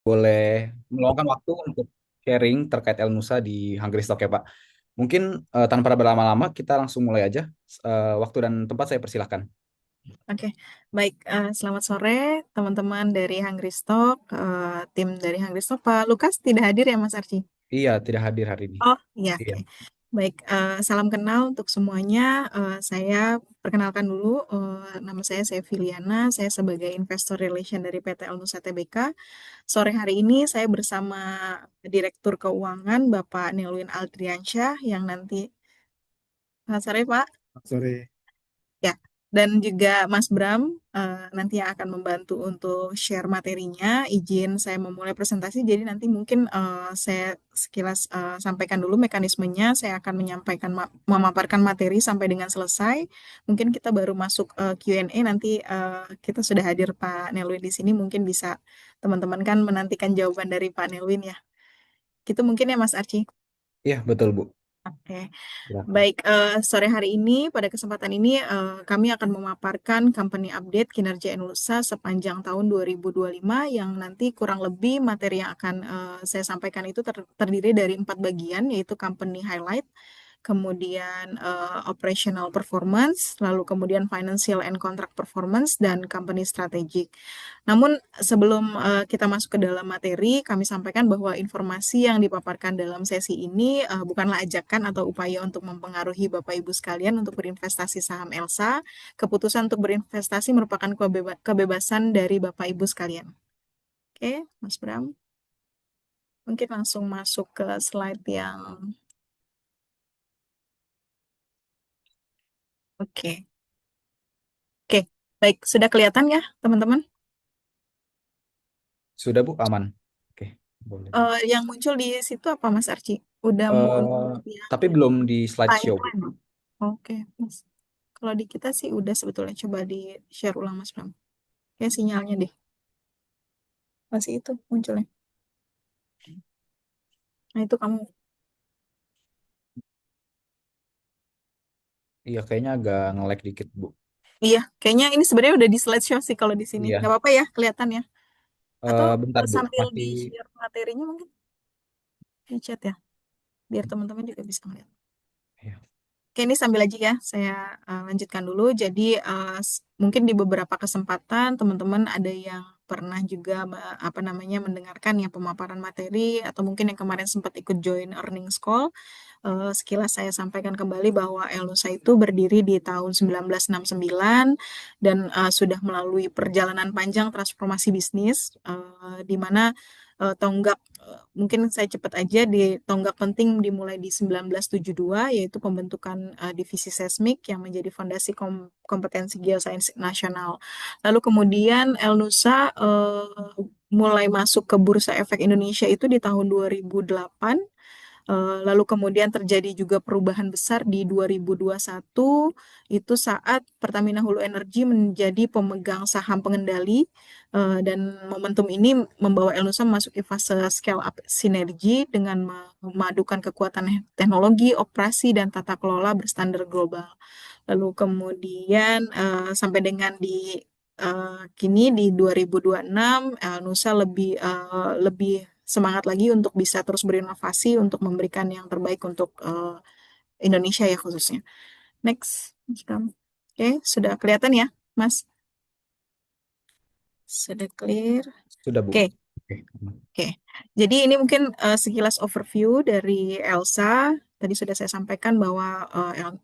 boleh meluangkan waktu untuk sharing terkait Elnusa di Hungry Stock ya Pak. Mungkin tanpa berlama-lama kita langsung mulai aja. Waktu dan tempat saya persilahkan. Oke, baik. Selamat sore teman-teman dari Hungry Stock, tim dari Hungry Stock. Pak Lukas tidak hadir ya, Mas Arci? Iya, tidak hadir hari ini. Oh, iya, Iya. oke. Baik, salam kenal untuk semuanya. Saya perkenalkan dulu, nama saya Filiana. Saya sebagai Investor Relation dari PT Alnusa Tbk. Sore hari ini saya bersama Direktur Keuangan Bapak Nelwin Aldriansyah yang nanti, selamat sore Pak. Sore. Ya, dan juga Mas Bram nanti yang akan membantu untuk share materinya. Izin saya memulai presentasi, jadi nanti mungkin saya sekilas sampaikan dulu mekanismenya. Saya akan menyampaikan, memaparkan materi sampai dengan selesai. Mungkin kita baru masuk Q&A, nanti kita sudah hadir Pak Nelwin di sini, mungkin bisa teman-teman kan menantikan jawaban dari Pak Nelwin ya. Gitu mungkin ya Mas Arci. Iya, betul Bu. Oke. Silakan. Baik, sore hari ini, pada kesempatan ini, kami akan memaparkan company update kinerja Enlusa sepanjang tahun 2025 yang nanti kurang lebih materi yang akan saya sampaikan itu terdiri dari 4 bagian, yaitu company highlight, kemudian operational performance, lalu kemudian financial and contract performance, dan company strategic. Namun sebelum kita masuk ke dalam materi, kami sampaikan bahwa informasi yang dipaparkan dalam sesi ini bukanlah ajakan atau upaya untuk mempengaruhi Bapak Ibu sekalian untuk berinvestasi saham Elsa. Keputusan untuk berinvestasi merupakan kebebasan dari Bapak Ibu sekalian. Oke, Mas Bram, mungkin langsung masuk ke slide yang oke. Oke, baik. Sudah kelihatan ya, teman-teman? Sudah Bu, aman. Oke, boleh. Yang muncul di situ apa, Mas Arci? Udah Eh, yang tapi belum di slideshow Bu. timeline. Oke, Mas. Kalau di kita sih udah sebetulnya. Coba di share ulang, Mas Bram. Kayak sinyalnya deh. Masih itu munculnya. Nah, itu kamu. Iya, kayaknya agak nge-lag dikit Bu. Iya, kayaknya ini sebenarnya udah di slideshow sih kalau di sini. Nggak Iya. apa-apa ya, kelihatan ya. Atau Bentar Bu, sambil di masih. share materinya mungkin di chat ya. Biar teman-teman juga bisa ngeliat. Iya. Oke, ini sambil aja ya, saya lanjutkan dulu. Jadi, mungkin di beberapa kesempatan teman-teman ada yang pernah juga apa namanya mendengarkan ya pemaparan materi atau mungkin yang kemarin sempat ikut join earnings call. Sekilas saya sampaikan kembali bahwa Elnusa itu berdiri di tahun 1969 dan sudah melalui perjalanan panjang transformasi bisnis, di mana tonggak mungkin saya cepat aja di tonggak penting dimulai di 1972 yaitu pembentukan divisi seismik yang menjadi fondasi kompetensi geosains nasional. Lalu kemudian Elnusa mulai masuk ke Bursa Efek Indonesia itu di tahun 2008. Lalu kemudian terjadi juga perubahan besar di 2021 itu saat Pertamina Hulu Energi menjadi pemegang saham pengendali, dan momentum ini membawa Elnusa memasuki fase scale up sinergi dengan memadukan kekuatan teknologi, operasi, dan tata kelola berstandar global. Lalu kemudian sampai dengan di kini di 2026 Nusa lebih semangat lagi untuk bisa terus berinovasi untuk memberikan yang terbaik untuk Indonesia ya khususnya. Next, Mas Bram. Oke, sudah kelihatan ya, Mas? Sudah clear. Sudah Bu. Oke. Oke, aman. Oke, jadi ini mungkin sekilas overview dari Elsa. Tadi sudah saya sampaikan bahwa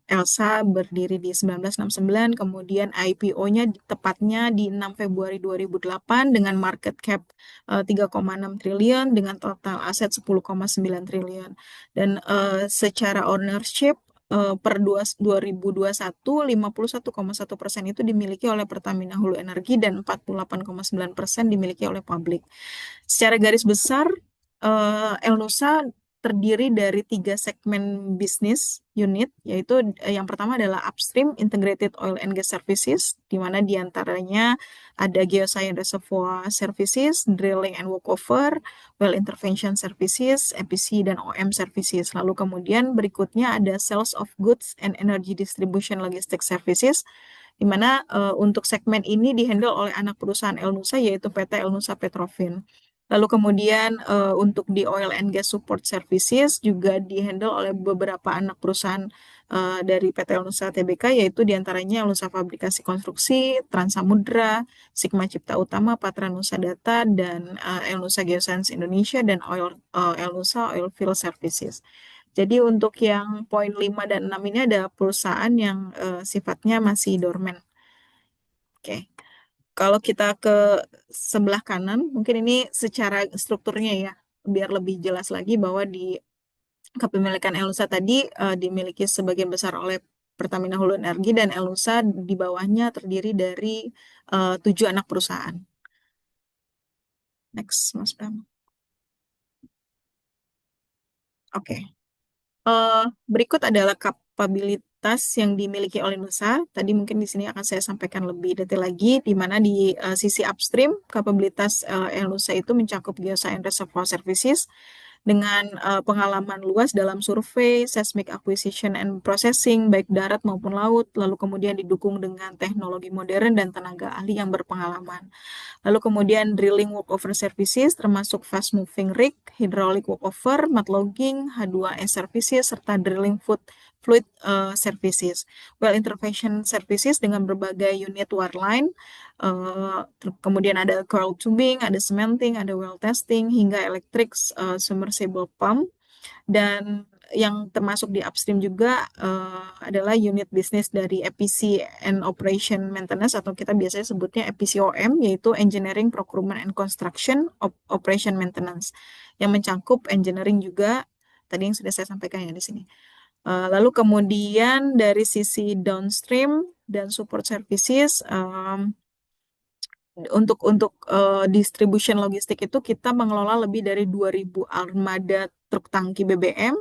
Elsa berdiri di 1969, kemudian IPO-nya tepatnya di 6 Februari 2008 dengan market cap 3,6 triliun dengan total aset 10,9 triliun. Dan secara ownership per 2021 51,1% itu dimiliki oleh Pertamina Hulu Energi dan 48,9% dimiliki oleh publik. Secara garis besar, Elnusa terdiri dari 3 segmen bisnis unit, yaitu yang pertama adalah Upstream Integrated Oil and Gas Services, di mana diantaranya ada Geoscience Reservoir Services, Drilling and Workover, Well Intervention Services, EPC, dan OM Services. Lalu kemudian berikutnya ada Sales of Goods and Energy Distribution Logistics Services, di mana untuk segmen ini dihandle oleh anak perusahaan Elnusa yaitu PT Elnusa Petrofin. Lalu kemudian untuk di oil and gas support services juga dihandle oleh beberapa anak perusahaan dari PT Nusa Tbk, yaitu diantaranya Nusa Fabrikasi Konstruksi, Trans Samudra, Sigma Cipta Utama, Patra Nusa Data, dan Nusa Geoscience Indonesia, dan Nusa Oilfield Services. Jadi untuk yang poin 5 dan 6 ini ada perusahaan yang sifatnya masih dormant. Oke. Kalau kita ke sebelah kanan, mungkin ini secara strukturnya ya, biar lebih jelas lagi bahwa di kepemilikan Elusa tadi dimiliki sebagian besar oleh Pertamina Hulu Energi, dan Elusa di bawahnya terdiri dari 7 anak perusahaan. Next, Mas Bram. Oke. Berikut adalah kapabilitas yang dimiliki oleh Nusa. Tadi mungkin di sini akan saya sampaikan lebih detail lagi, di mana di sisi upstream, kapabilitas Nusa itu mencakup Geoscience Reservoir Services dengan pengalaman luas dalam survei, seismic acquisition and processing, baik darat maupun laut, lalu kemudian didukung dengan teknologi modern dan tenaga ahli yang berpengalaman. Lalu kemudian drilling workover services termasuk fast moving rig, hydraulic workover, mud logging, H2S services, serta drilling fluid services. Well intervention services dengan berbagai unit wireline, kemudian ada coil tubing, ada cementing, ada well testing, hingga electric submersible pump. Dan yang termasuk di upstream juga adalah unit bisnis dari EPC and Operation Maintenance, atau kita biasanya sebutnya EPCOM, yaitu Engineering, Procurement and Construction Operation Maintenance, yang mencakup engineering juga, tadi yang sudah saya sampaikan ya di sini. Lalu kemudian dari sisi downstream dan support services, untuk distribution logistik itu kita mengelola lebih dari 2.000 armada truk tangki BBM.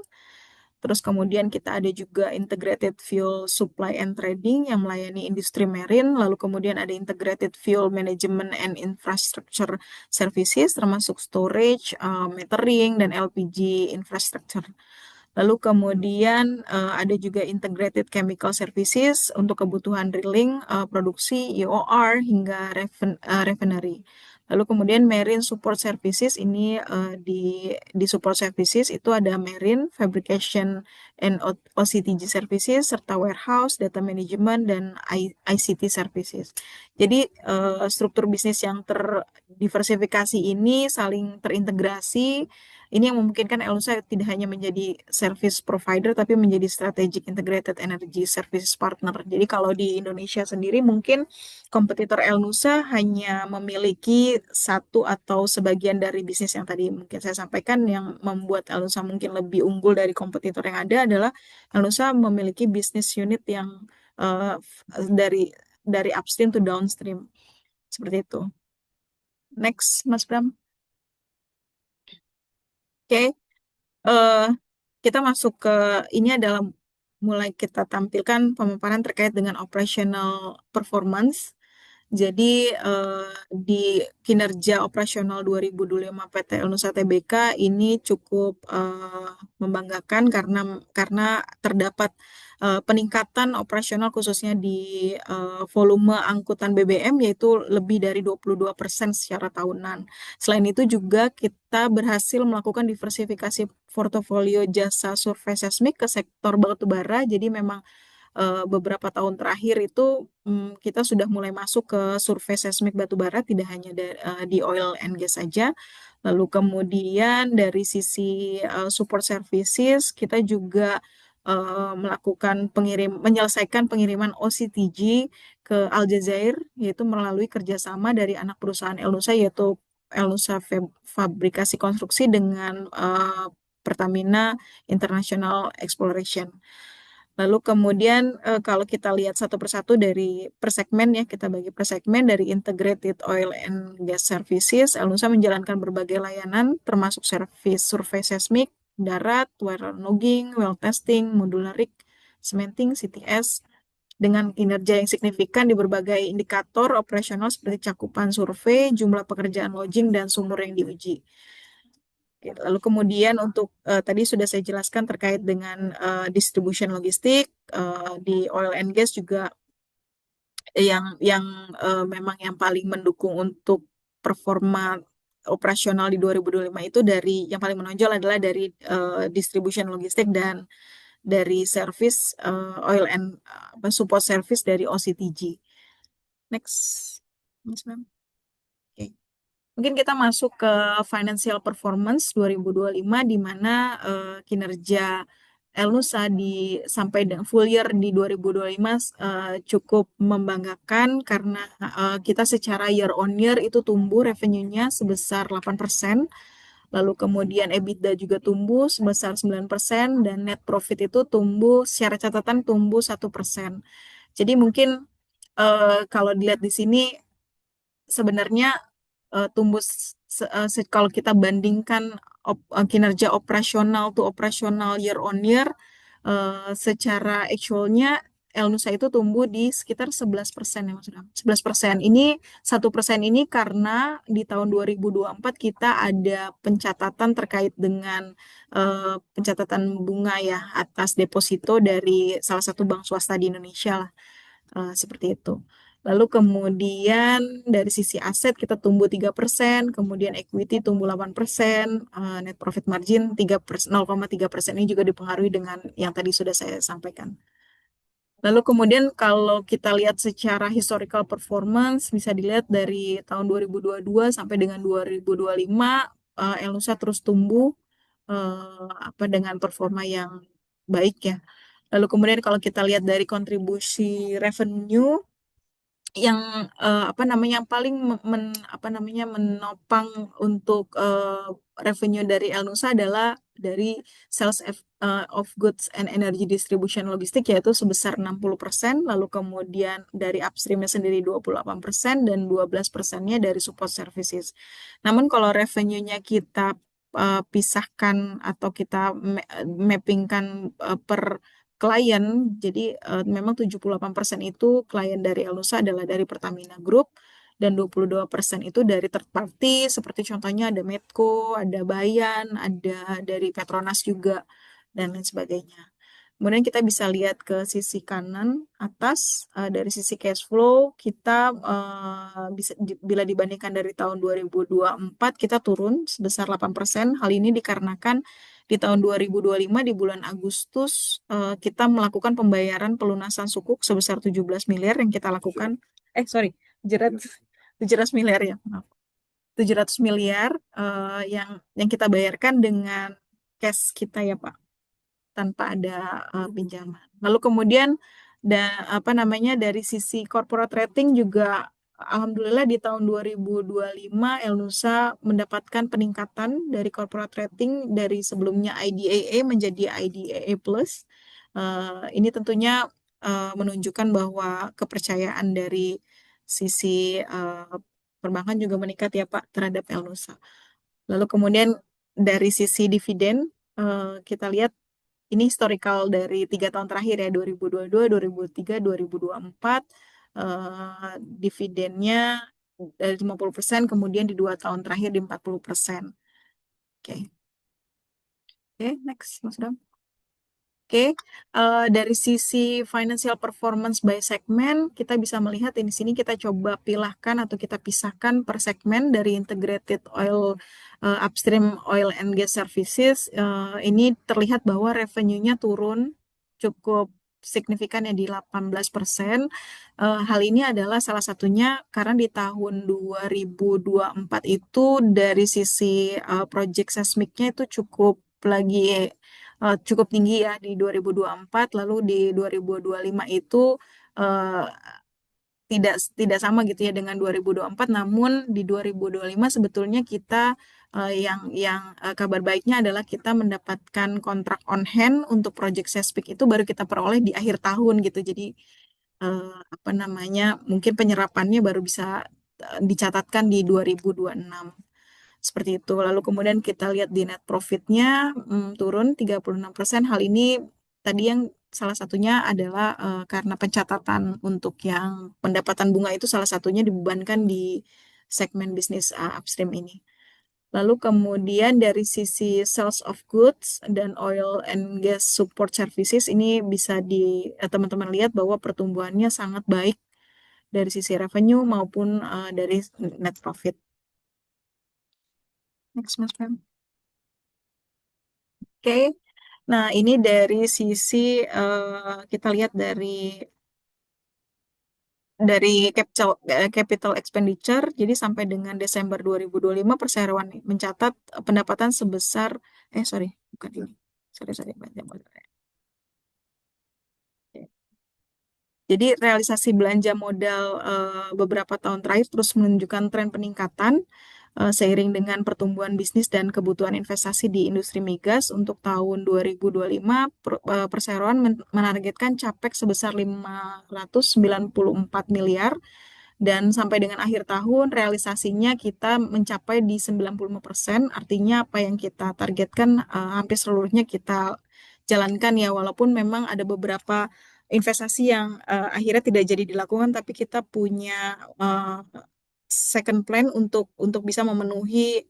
Terus kemudian kita ada juga integrated fuel supply and trading yang melayani industri marine. Lalu kemudian ada integrated fuel management and infrastructure services termasuk storage, metering, dan LPG infrastructure. Lalu kemudian ada juga integrated chemical services untuk kebutuhan drilling, produksi, EOR, hingga refinery. Lalu kemudian marine support services ini di support services itu ada marine fabrication and OCTG services, serta warehouse, data management, dan ICT services. Jadi struktur bisnis yang terdiversifikasi ini saling terintegrasi. Ini yang memungkinkan Elusa tidak hanya menjadi service provider, tapi menjadi strategic integrated energy services partner. Jadi kalau di Indonesia sendiri mungkin kompetitor Elnusa hanya memiliki satu atau sebagian dari bisnis yang tadi mungkin saya sampaikan. Yang membuat Elnusa mungkin lebih unggul dari kompetitor yang ada adalah Elnusa memiliki bisnis unit yang dari upstream to downstream. Seperti itu. Next, Mas Bram. Oke. Kita masuk ke ini adalah mulai kita tampilkan pemaparan terkait dengan operational performance. Jadi di kinerja operasional 2025 PT Nusa Tbk ini cukup membanggakan karena terdapat peningkatan operasional khususnya di volume angkutan BBM, yaitu lebih dari 22% secara tahunan. Selain itu juga kita berhasil melakukan diversifikasi portofolio jasa survei seismik ke sektor batu bara. Jadi memang beberapa tahun terakhir itu kita sudah mulai masuk ke survei seismik batu bara, tidak hanya di oil and gas saja. Lalu kemudian dari sisi support services kita juga menyelesaikan pengiriman OCTG ke Aljazair, yaitu melalui kerjasama dari anak perusahaan Elnusa, yaitu Elnusa Fabrikasi Konstruksi dengan Pertamina International Exploration. Lalu kemudian kalau kita lihat satu persatu dari per segmen ya, kita bagi per segmen. Dari Integrated Oil and Gas Services, Elnusa menjalankan berbagai layanan termasuk servis survei seismik, darat, wire logging, well testing, modular rig, cementing, CTS, dengan kinerja yang signifikan di berbagai indikator operasional seperti cakupan survei, jumlah pekerjaan lodging, dan sumur yang diuji. Lalu kemudian untuk tadi sudah saya jelaskan terkait dengan distribution logistik di oil and gas juga yang memang yang paling mendukung untuk performa operasional di 2025 itu dari yang paling menonjol adalah dari distribution logistik dan dari service oil and support service dari OCTG. Next, Mas Ma'am. Oke. Mungkin kita masuk ke financial performance 2025 di mana kinerja Elnusa sampai full year di 2025 cukup membanggakan karena kita secara year on year itu tumbuh revenue-nya sebesar 8%, lalu kemudian EBITDA juga tumbuh sebesar 9% dan net profit itu tumbuh secara catatan tumbuh 1%. Jadi mungkin kalau dilihat di sini sebenarnya tumbuh kalau kita bandingkan kinerja operasional to operasional year on year, secara actualnya Elnusa itu tumbuh di sekitar 11% ya Mas Ram. 11%. Ini 1% ini karena di tahun 2024 kita ada pencatatan terkait dengan pencatatan bunga ya atas deposito dari salah satu bank swasta di Indonesia lah. Seperti itu. Lalu kemudian dari sisi aset kita tumbuh 3%, kemudian equity tumbuh 8%, net profit margin 0,3% ini juga dipengaruhi dengan yang tadi sudah saya sampaikan. Lalu kemudian kalau kita lihat secara historical performance, bisa dilihat dari tahun 2022 sampai dengan 2025, Elnusa terus tumbuh dengan performa yang baik ya. Lalu kemudian kalau kita lihat dari kontribusi revenue yang yang paling menopang untuk revenue dari Elnusa adalah dari sales of goods and energy distribution logistik yaitu sebesar 60%, lalu kemudian dari upstreamnya sendiri 28% dan 12%-nya dari support services. Namun kalau revenue-nya kita pisahkan atau kita mappingkan per klien, jadi memang 78% itu klien dari Elnusa adalah dari Pertamina Group dan 22% itu dari third party seperti contohnya ada Medco, ada Bayan, ada dari Petronas juga dan lain sebagainya. Kemudian kita bisa lihat ke sisi kanan atas dari sisi cash flow kita bila dibandingkan dari tahun 2024 kita turun sebesar 8%. Hal ini dikarenakan di tahun 2025 di bulan Agustus kita melakukan pembayaran pelunasan sukuk sebesar 17 miliar yang kita lakukan. Sorry, 700 miliar ya, maaf. 700 miliar yang kita bayarkan dengan cash kita ya Pak, tanpa ada pinjaman. Lalu kemudian dari sisi corporate rating juga alhamdulillah di tahun 2025 Elnusa mendapatkan peningkatan dari corporate rating dari sebelumnya IDAA menjadi IDAA plus. Ini tentunya menunjukkan bahwa kepercayaan dari sisi perbankan juga meningkat ya Pak terhadap Elnusa. Lalu kemudian dari sisi dividen kita lihat ini historical dari 3 tahun terakhir ya, 2022, 2023, 2024. Dividennya dari 50%, kemudian di 2 tahun terakhir di 40%. Oke. Oke, next, Mas Ram. Oke, dari sisi financial performance by segmen, kita bisa melihat di sini kita coba pilahkan atau kita pisahkan per segmen dari integrated oil, upstream oil and gas services. Ini terlihat bahwa revenue-nya turun cukup signifikan ya di 18%. Hal ini adalah salah satunya karena di tahun 2024 itu dari sisi project seismiknya itu cukup tinggi ya di 2024, lalu di 2025 itu eh, tidak sama gitu ya dengan 2024, namun di 2025 sebetulnya kita kabar baiknya adalah kita mendapatkan kontrak on hand untuk project Sespik itu baru kita peroleh di akhir tahun gitu. Jadi mungkin penyerapannya baru bisa dicatatkan di 2026. Seperti itu. Lalu kemudian kita lihat di net profitnya turun 36%. Hal ini tadi yang salah satunya adalah karena pencatatan untuk yang pendapatan bunga itu salah satunya dibebankan di segmen bisnis upstream ini. Lalu kemudian dari sisi sales of goods dan oil and gas support services ini bisa teman-teman lihat bahwa pertumbuhannya sangat baik dari sisi revenue maupun dari net profit. Next, Mas Pram. Oke, nah ini dari sisi kita lihat dari capital expenditure. Jadi sampai dengan Desember 2025 perseroan mencatat pendapatan sebesar sorry, bukan ini. Sorry, sorry, baca. Jadi realisasi belanja modal beberapa tahun terakhir terus menunjukkan tren peningkatan seiring dengan pertumbuhan bisnis dan kebutuhan investasi di industri migas. Untuk tahun 2025, perseroan menargetkan capex sebesar 594 miliar dan sampai dengan akhir tahun realisasinya kita mencapai di 95%. Artinya apa yang kita targetkan hampir seluruhnya kita jalankan ya, walaupun memang ada beberapa investasi yang akhirnya tidak jadi dilakukan, tapi kita punya second plan untuk bisa memenuhi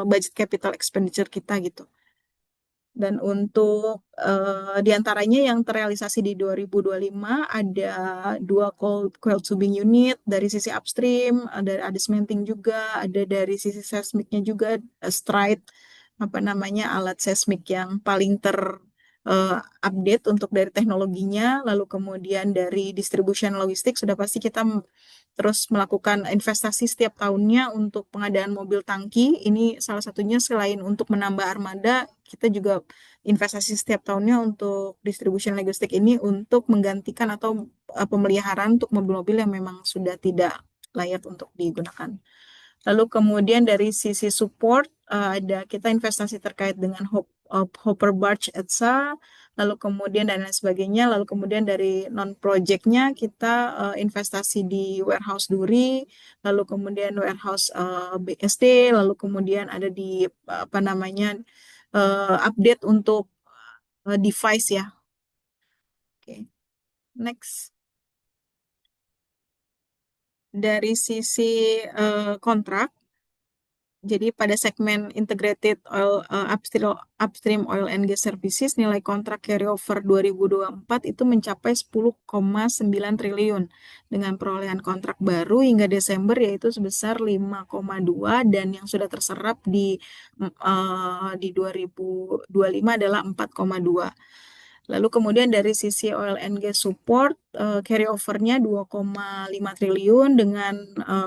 budget capital expenditure kita gitu. Dan untuk diantaranya yang terrealisasi di 2025 ada dua coil tubing unit dari sisi upstream, ada cementing juga, ada dari sisi seismiknya juga, stride apa namanya alat seismik yang paling update untuk dari teknologinya, lalu kemudian dari distribution logistik sudah pasti kita terus melakukan investasi setiap tahunnya untuk pengadaan mobil tangki. Ini salah satunya selain untuk menambah armada, kita juga investasi setiap tahunnya untuk distribution logistik ini untuk menggantikan atau pemeliharaan untuk mobil-mobil yang memang sudah tidak layak untuk digunakan. Lalu kemudian dari sisi support ada kita investasi terkait dengan hopper barge ETSA, lalu kemudian dan lain sebagainya. Lalu kemudian dari non projectnya kita investasi di warehouse Duri, lalu kemudian warehouse BSD, lalu kemudian ada di apa namanya update untuk device ya. Oke, next. Dari sisi kontrak, jadi pada segmen integrated upstream oil and gas services nilai kontrak carryover 2024 itu mencapai 10,9 triliun dengan perolehan kontrak baru hingga Desember yaitu sebesar 5,2 dan yang sudah terserap di 2025 adalah 4,2. Lalu kemudian dari sisi oil and gas support, carryovernya 2,5 triliun dengan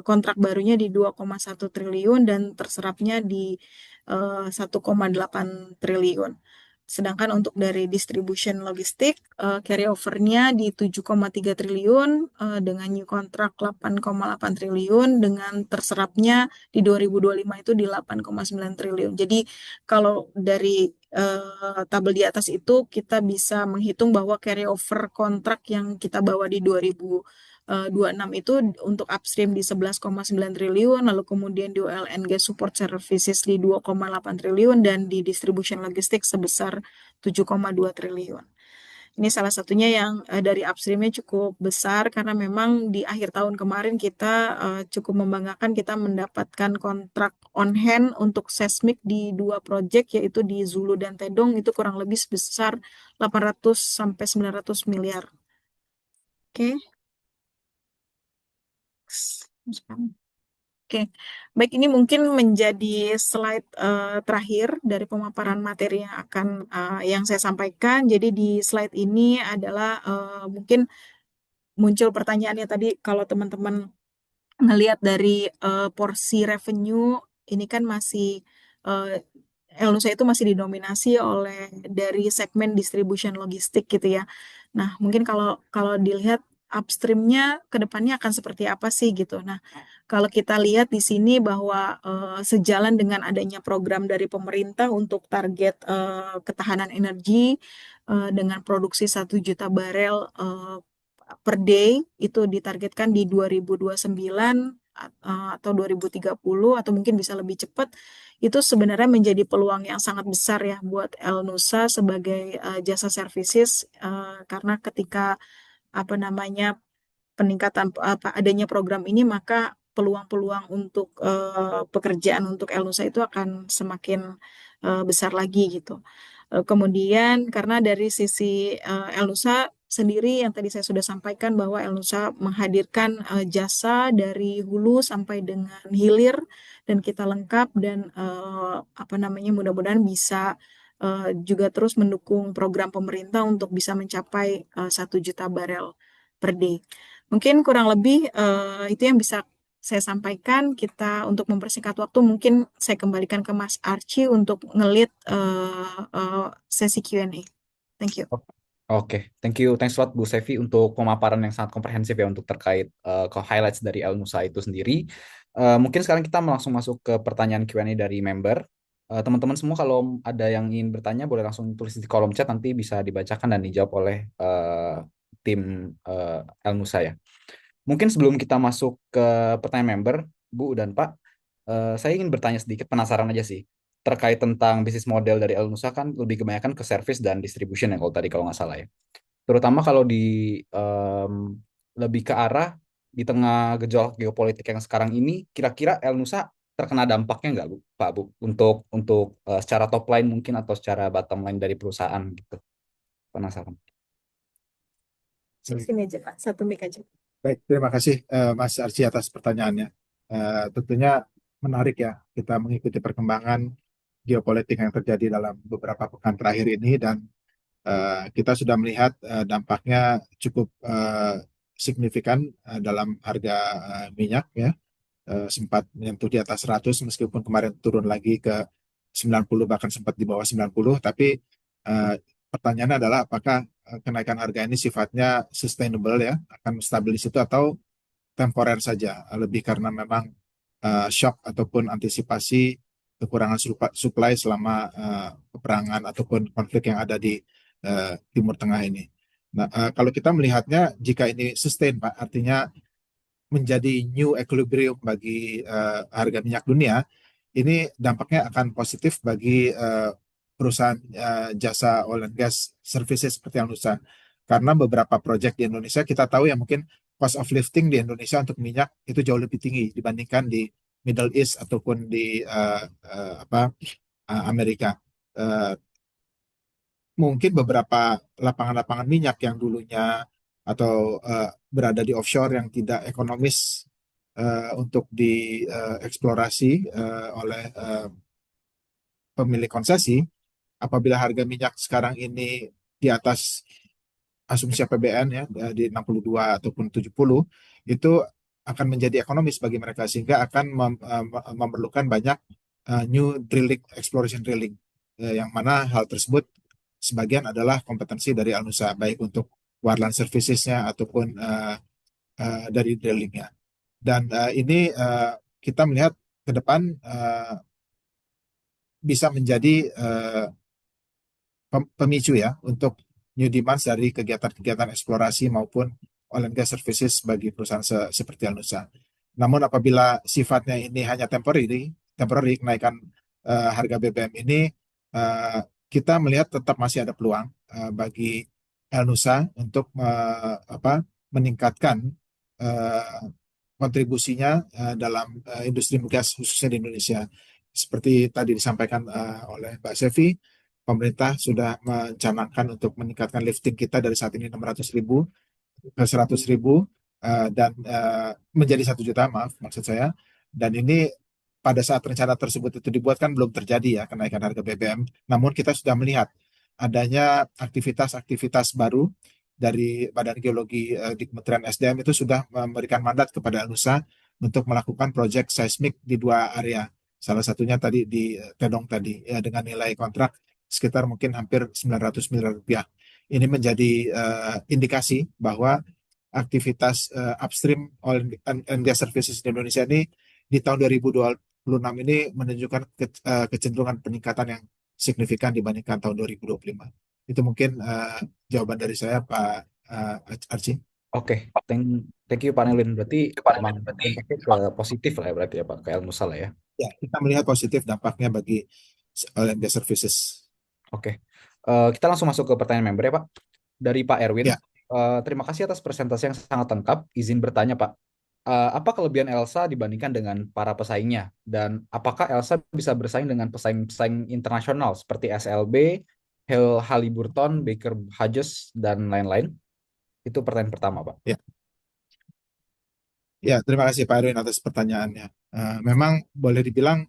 kontrak barunya di 2,1 triliun dan terserapnya di 1,8 triliun. Sedangkan untuk dari distribution logistik, carryovernya di 7,3 triliun dengan new kontrak 8,8 triliun dengan terserapnya di 2025 itu di 8,9 triliun. Jadi kalau dari tabel di atas itu kita bisa menghitung bahwa carryover kontrak yang kita bawa di 2026 itu untuk upstream di 11,9 triliun, lalu kemudian di oil and gas support services di 2,8 triliun dan di distribution logistik sebesar 7,2 triliun. Ini salah satunya yang dari upstreamnya cukup besar karena memang di akhir tahun kemarin kita cukup membanggakan kita mendapatkan kontrak on hand untuk seismik di dua proyek yaitu di Zulu dan Tedong itu kurang lebih sebesar 800 sampai 900 miliar. Oke. Oke, baik ini mungkin menjadi slide terakhir dari pemaparan materi yang saya sampaikan. Jadi di slide ini adalah mungkin muncul pertanyaannya tadi kalau teman-teman ngelihat dari porsi revenue ini kan masih uh, Elnusa itu masih didominasi oleh dari segmen distribution logistik gitu ya. Nah, mungkin kalau kalau dilihat upstreamnya ke depannya akan seperti apa sih gitu. Nah, kalau kita lihat di sini bahwa sejalan dengan adanya program dari pemerintah untuk target ketahanan energi dengan produksi 1 juta barel per day itu ditargetkan di 2029 atau 2030 atau mungkin bisa lebih cepat itu sebenarnya menjadi peluang yang sangat besar ya buat El Nusa sebagai jasa services karena ketika apa namanya peningkatan apa adanya program ini maka peluang-peluang untuk pekerjaan untuk El Nusa itu akan semakin besar lagi gitu. Kemudian karena dari sisi El Nusa sendiri yang tadi saya sudah sampaikan bahwa Elnusa menghadirkan jasa dari hulu sampai dengan hilir dan kita lengkap dan apa namanya mudah-mudahan bisa juga terus mendukung program pemerintah untuk bisa mencapai 1 juta barel per day. Mungkin kurang lebih itu yang bisa saya sampaikan. Kita untuk mempersingkat waktu mungkin saya kembalikan ke Mas Archie untuk ngelit sesi Q&A. Thank you. Oke, thanks a lot Bu Sevi untuk pemaparan yang sangat komprehensif ya untuk terkait ke highlights dari El Nusa itu sendiri. Mungkin sekarang kita langsung masuk ke pertanyaan Q&A dari member. Teman-teman semua kalau ada yang ingin bertanya boleh langsung tulis di kolom chat, nanti bisa dibacakan dan dijawab oleh tim El Nusa ya. Mungkin sebelum kita masuk ke pertanyaan member, Bu dan Pak, saya ingin bertanya sedikit, penasaran aja sih terkait tentang bisnis model dari El Nusa. Kan lebih kebanyakan ke service dan distribution ya kalau nggak salah ya. Terutama kalau di em, lebih ke arah di tengah gejolak geopolitik yang sekarang ini, kira-kira El Nusa terkena dampaknya nggak, Bu, Pak Bu, untuk secara top line mungkin atau secara bottom line dari perusahaan gitu. Penasaran. Baik, Sini aja Pak, satu mic aja. baik. Terima kasih Mas Arsi atas pertanyaannya. Tentunya menarik ya kita mengikuti perkembangan geopolitik yang terjadi dalam beberapa pekan terakhir ini dan kita sudah melihat dampaknya cukup signifikan dalam harga minyak ya. Sempat menyentuh di atas 100 meskipun kemarin turun lagi ke 90 bahkan sempat di bawah 90, tapi eh, pertanyaannya adalah apakah kenaikan harga ini sifatnya sustainable ya, akan stabil di situ atau temporer saja, lebih karena memang shock ataupun antisipasi kekurangan supply selama peperangan ataupun konflik yang ada di Timur Tengah ini. Nah, kalau kita melihatnya jika ini sustain Pak, artinya menjadi new equilibrium bagi harga minyak dunia, ini dampaknya akan positif bagi perusahaan jasa oil and gas services seperti Anusa. Karena beberapa proyek di Indonesia kita tahu ya mungkin cost of lifting di Indonesia untuk minyak itu jauh lebih tinggi dibandingkan di Middle East ataupun di Amerika. Uh, Mungkin beberapa lapangan-lapangan minyak yang dulunya atau berada di offshore yang tidak ekonomis untuk dieksplorasi oleh pemilik konsesi, apabila harga minyak sekarang ini di atas asumsi APBN ya di 62 ataupun 70, itu akan menjadi ekonomis bagi mereka sehingga akan memerlukan banyak new drilling, exploration drilling, yang mana hal tersebut sebagian adalah kompetensi dari Alnusa baik untuk wireline servicesnya ataupun dari drillingnya. Dan ini kita melihat ke depan bisa menjadi pemicu ya untuk new demand dari kegiatan-kegiatan eksplorasi maupun oil and gas services bagi perusahaan seperti Alnusa. Namun apabila sifatnya ini hanya temporary kenaikan harga BBM ini, kita melihat tetap masih ada peluang bagi Alnusa untuk meningkatkan uh, kontribusinya dalam industri migas khususnya di Indonesia. Seperti tadi disampaikan oleh Mbak Sevi, pemerintah sudah mencanangkan untuk meningkatkan lifting kita dari saat ini 600.000 ke 100.000 dan menjadi 1 juta, maaf maksud saya. Dan ini pada saat rencana tersebut itu dibuat kan belum terjadi ya kenaikan harga BBM. Namun kita sudah melihat adanya aktivitas-aktivitas baru dari Badan Geologi di Kementerian SDM itu sudah memberikan mandat kepada Anusa untuk melakukan proyek seismik di 2 area. Salah satunya tadi di Tedong tadi ya, dengan nilai kontrak sekitar mungkin hampir 900 miliar rupiah. Ini menjadi indikasi bahwa aktivitas upstream oil and gas services di Indonesia ini di tahun 2026 ini menunjukkan kecenderungan peningkatan yang signifikan dibandingkan tahun 2025. Itu mungkin jawaban dari saya, Pak Archie. Oke, thank you Pak Nelin. Berarti emang dampaknya ke positif lah ya berarti ya Pak, ke El Nusa lah ya. Ya, kita melihat positif dampaknya bagi oil and gas services. Oke. Kita langsung masuk ke pertanyaan member ya Pak. Dari Pak Erwin. Ya, Terima kasih atas presentasi yang sangat lengkap. Izin bertanya Pak, apa kelebihan Elsa dibandingkan dengan para pesaingnya? Dan apakah Elsa bisa bersaing dengan pesaing-pesaing internasional seperti SLB, Halliburton, Baker Hughes, dan lain-lain? Itu pertanyaan pertama, Pak. Ya, ya, terima kasih Pak Erwin atas pertanyaannya. Memang boleh dibilang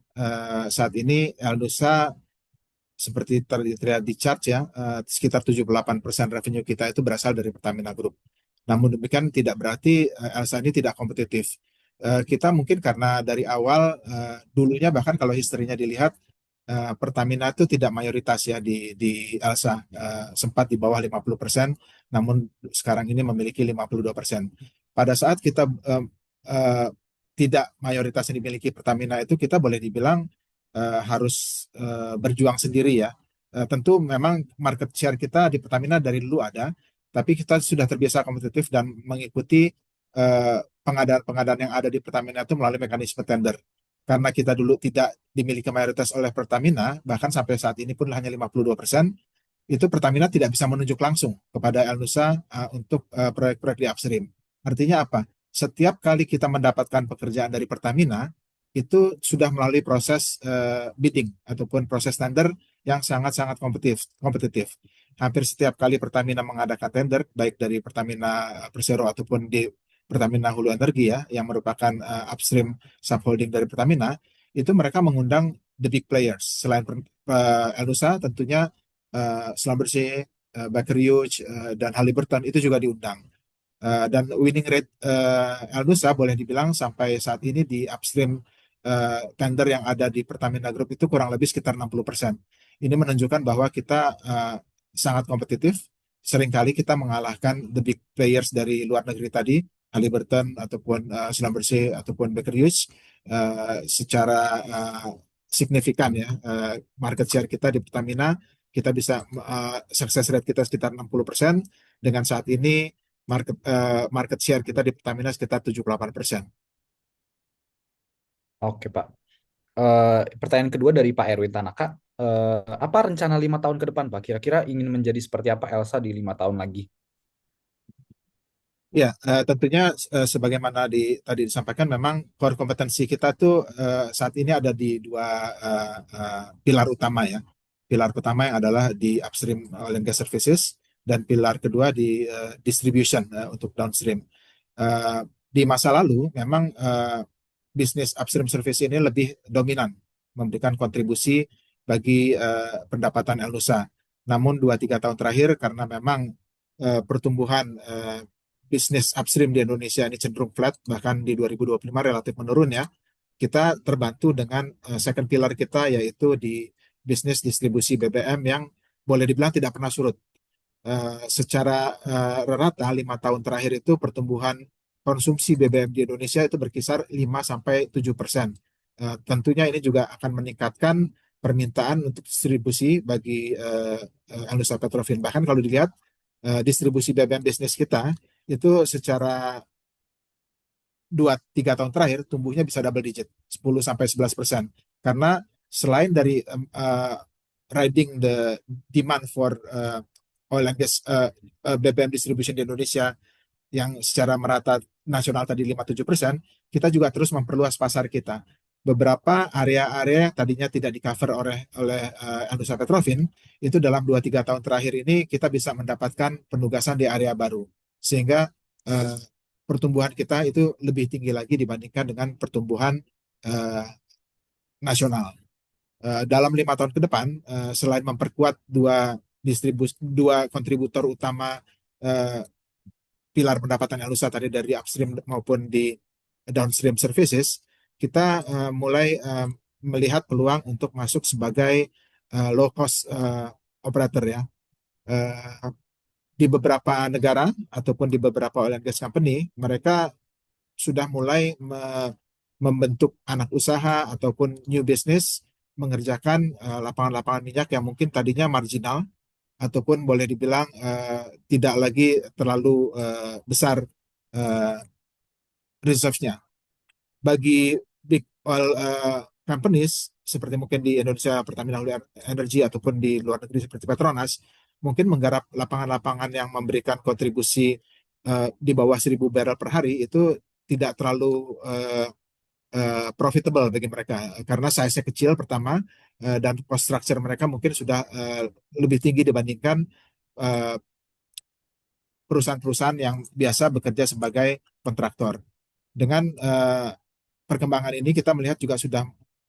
saat ini Elnusa seperti terlihat di chart ya, sekitar 78% revenue kita itu berasal dari Pertamina Group. Namun demikian tidak berarti Elsa ini tidak kompetitif. Kita mungkin karena dari awal dulunya bahkan kalau historinya dilihat Pertamina itu tidak mayoritas ya di Elsa. Sempat di bawah 50%, namun sekarang ini memiliki 52%. Pada saat kita eh, tidak mayoritas yang dimiliki Pertamina itu kita boleh dibilang harus berjuang sendiri ya. Tentu memang market share kita di Pertamina dari dulu ada, tapi kita sudah terbiasa kompetitif dan mengikuti pengadaan-pengadaan yang ada di Pertamina itu melalui mekanisme tender. Karena kita dulu tidak dimiliki mayoritas oleh Pertamina, bahkan sampai saat ini pun hanya 52%, itu Pertamina tidak bisa menunjuk langsung kepada Elnusa untuk proyek-proyek di upstream. Artinya apa? Setiap kali kita mendapatkan pekerjaan dari Pertamina, itu sudah melalui proses bidding ataupun proses tender yang sangat-sangat kompetitif. Hampir setiap kali Pertamina mengadakan tender, baik dari Pertamina Persero ataupun di Pertamina Hulu Energi ya, yang merupakan upstream subholding dari Pertamina, itu mereka mengundang the big players. Selain Elnusa, tentunya Schlumberger, Baker Hughes, dan Halliburton itu juga diundang. Dan winning rate El Nusa boleh dibilang sampai saat ini di upstream tender yang ada di Pertamina Group itu kurang lebih sekitar 60%. Ini menunjukkan bahwa kita sangat kompetitif. Seringkali kita mengalahkan the big players dari luar negeri tadi, Halliburton ataupun Schlumberger ataupun Baker Hughes secara signifikan ya. Market share kita di Pertamina kita bisa success rate kita sekitar 60%. Dengan saat ini market share kita di Pertamina sekitar 78%. Oke, Pak. Pertanyaan kedua dari Pak Erwin Tanaka. Apa rencana 5 tahun ke depan, Pak? Kira-kira ingin menjadi seperti apa Elsa di 5 tahun lagi? Ya, tentunya sebagaimana tadi disampaikan, memang core kompetensi kita tuh saat ini ada di dua pilar utama ya. Pilar pertama yang adalah di upstream oil and gas services dan pilar kedua di distribution untuk downstream. Di masa lalu memang bisnis upstream service ini lebih dominan memberikan kontribusi bagi pendapatan Elnusa. Namun 2-3 tahun terakhir karena memang pertumbuhan bisnis upstream di Indonesia ini cenderung flat, bahkan di 2025 relatif menurun ya. Kita terbantu dengan second pillar kita yaitu di bisnis distribusi BBM yang boleh dibilang tidak pernah surut. Secara rata 5 tahun terakhir itu pertumbuhan konsumsi BBM di Indonesia itu berkisar 5-7%. Tentunya ini juga akan meningkatkan permintaan untuk distribusi bagi Anusa Petrofin. Bahkan kalau dilihat distribusi BBM bisnis kita itu secara 2-3 tahun terakhir tumbuhnya bisa double digit, 10-11%. Karena selain dari riding the demand for oil and gas BBM distribution di Indonesia yang secara merata nasional tadi 5-7%, kita juga terus memperluas pasar kita. Beberapa area-area yang tadinya tidak di-cover oleh Anusa Petrofin, itu dalam 2-3 tahun terakhir ini kita bisa mendapatkan penugasan di area baru. Sehingga uh, pertumbuhan kita itu lebih tinggi lagi dibandingkan dengan pertumbuhan uh, nasional. Dalam 5 tahun ke depan, selain memperkuat dua kontributor utama uh, pilar pendapatan Alusa tadi dari upstream maupun di downstream services, kita mulai melihat peluang untuk masuk sebagai low cost operator ya. Uh, di beberapa negara ataupun di beberapa oil and gas company, mereka sudah mulai membentuk anak usaha ataupun new business mengerjakan lapangan-lapangan minyak yang mungkin tadinya marginal ataupun boleh dibilang tidak lagi terlalu besar uh, reserve-nya. Bagi big oil companies seperti mungkin di Indonesia Pertamina Hulu Energy ataupun di luar negeri seperti Petronas, mungkin menggarap lapangan-lapangan yang memberikan kontribusi di bawah 1.000 barrel per hari itu tidak terlalu profitable bagi mereka karena size-nya kecil pertama dan cost structure mereka mungkin sudah lebih tinggi dibandingkan uh, perusahaan-perusahaan yang biasa bekerja sebagai kontraktor. Dengan perkembangan ini kita melihat juga sudah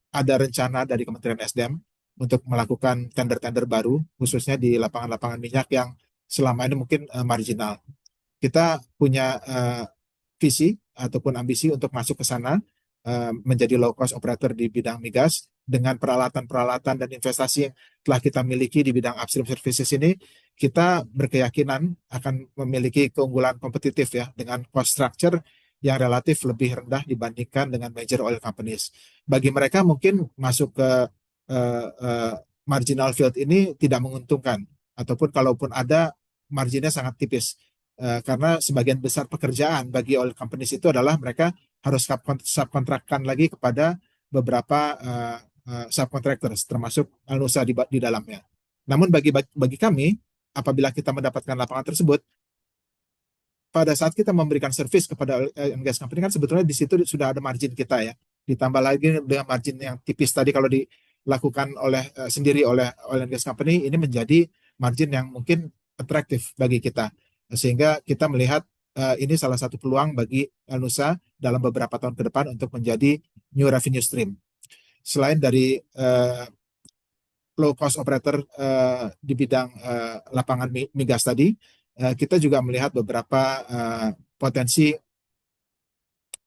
ada rencana dari Kementerian SDM untuk melakukan tender-tender baru, khususnya di lapangan-lapangan minyak yang selama ini mungkin marginal. Kita punya visi ataupun ambisi untuk masuk ke sana, menjadi low cost operator di bidang migas dengan peralatan-peralatan dan investasi yang telah kita miliki di bidang upstream services ini. Kita berkeyakinan akan memiliki keunggulan kompetitif ya dengan cost structure yang relatif lebih rendah dibandingkan dengan major oil companies. Bagi mereka mungkin masuk ke marginal field ini tidak menguntungkan, ataupun kalaupun ada marginnya sangat tipis. Karena sebagian besar pekerjaan bagi oil companies itu adalah mereka harus subkontrakkan lagi kepada beberapa subcontractors, termasuk Alnusa di dalamnya. Namun bagi kami, apabila kita mendapatkan lapangan tersebut, pada saat kita memberikan service kepada oil and gas company kan sebetulnya di situ sudah ada margin kita ya. Ditambah lagi dengan margin yang tipis tadi kalau dilakukan sendiri oleh oil and gas company, ini menjadi margin yang mungkin atraktif bagi kita. Sehingga kita melihat ini salah satu peluang bagi Alnusa dalam beberapa tahun ke depan untuk menjadi new revenue stream. Selain dari low cost operator di bidang lapangan migas tadi, kita juga melihat beberapa potensi